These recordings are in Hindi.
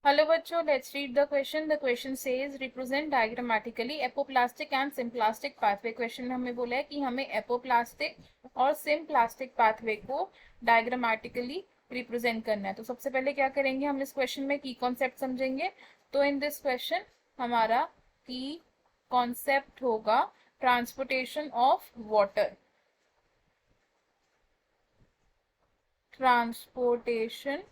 हेलो बच्चों, let's read the question. The question says represent diagrammatically apoplastic and symplastic pathway. Question में हमें बोला है कि हमें एपोप्लास्टिक और सिम्प्लास्टिक पाथवे को डायग्रामेटिकली रिप्रेजेंट करना है। तो सबसे पहले क्या करेंगे, हम इस क्वेश्चन में की कॉन्सेप्ट समझेंगे। तो इन दिस क्वेश्चन हमारा की कॉन्सेप्ट होगा transportation of water. Transportation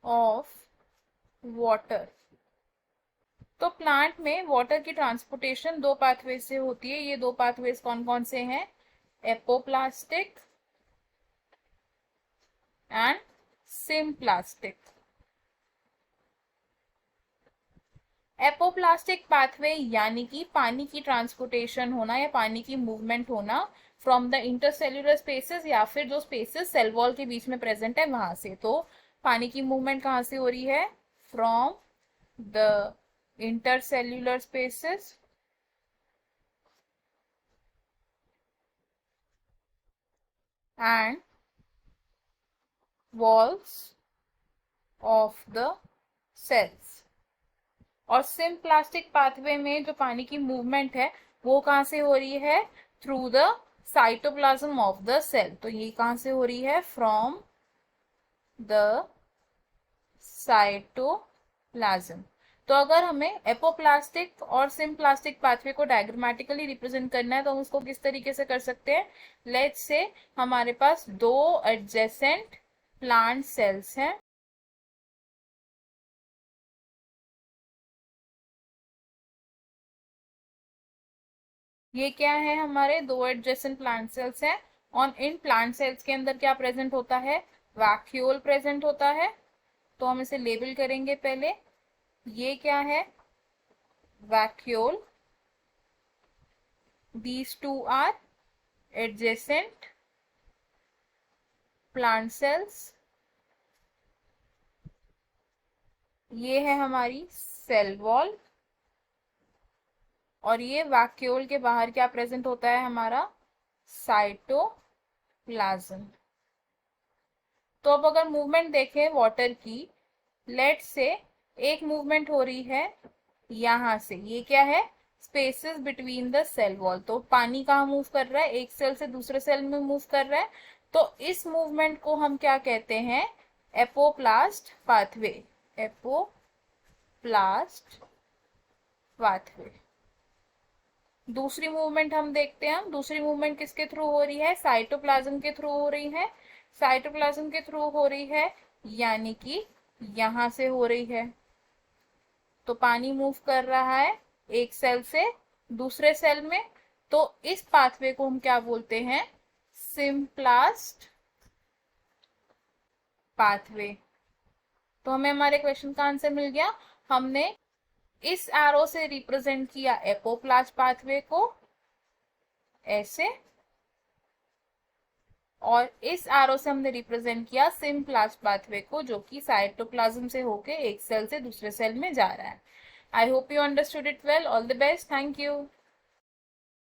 of water. तो प्लांट में वाटर की ट्रांसपोर्टेशन दो पाथवे से होती है। ये दो पाथवेज कौन कौन से हैं? Apoplastic and symplastic. Apoplastic pathway यानी कि पानी की ट्रांसपोर्टेशन होना या पानी की मूवमेंट होना फ्रॉम द इंटरसेल्यूलर स्पेसेस, या फिर जो स्पेसेस सेल वॉल के बीच में प्रेजेंट है वहां से। तो पानी की मूवमेंट कहाँ से हो रही है? From the intercellular spaces and walls of the cells। और सिम्प्लास्टिक पाथवे में जो पानी की मूवमेंट है वो कहाँ से हो रही है? Through the cytoplasm of the cell. तो ये कहाँ से हो रही है? From the cytoplasm. तो अगर हमें एपोप्लास्टिक और सिम्प्लास्टिक पाथवे को डायग्रामेटिकली रिप्रेजेंट करना है तो हम उसको किस तरीके से कर सकते हैं? लेट्स से हमारे पास दो एडजेसेंट प्लांट सेल्स हैं। ये क्या है? हमारे दो एडजेसेंट प्लांट सेल्स हैं और इन प्लांट सेल्स के अंदर क्या प्रेजेंट होता है? वैक्यूल प्रेजेंट होता है। तो हम इसे लेबल करेंगे पहले। ये क्या है? Vacuole. These two are adjacent plant cells। ये है हमारी सेल वॉल और ये वैक्यूल के बाहर क्या प्रेजेंट होता है? हमारा साइटोप्लाज्म। तो अब अगर मूवमेंट देखें वाटर की, लेट से एक मूवमेंट हो रही है यहां से। ये क्या है? Spaces between the cell wall. तो पानी कहाँ मूव कर रहा है? एक सेल से दूसरे सेल में मूव कर रहा है। तो इस मूवमेंट को हम क्या कहते हैं? Apoplast pathway. Apoplast pathway. दूसरी मूवमेंट हम देखते हैं। दूसरी मूवमेंट किसके थ्रू हो रही है? साइटोप्लाज्म के थ्रू हो रही है। साइटोप्लाज्म के थ्रू हो रही है यानी कि यहां से हो रही है। तो पानी मूव कर रहा है एक सेल से दूसरे सेल में। तो इस पाथवे को हम क्या बोलते हैं? Symplast pathway. तो हमें हमारे क्वेश्चन का आंसर मिल गया। हमने इस एरो से रिप्रेजेंट किया एपोप्लास्ट पाथवे को ऐसे, और इस एरो से हमने रिप्रेजेंट किया सिम्प्लास्ट पाथवे को, जो कि साइटोप्लाज्म से होके एक सेल से दूसरे सेल में जा रहा है। I hope you understood it well. All the best. Thank you.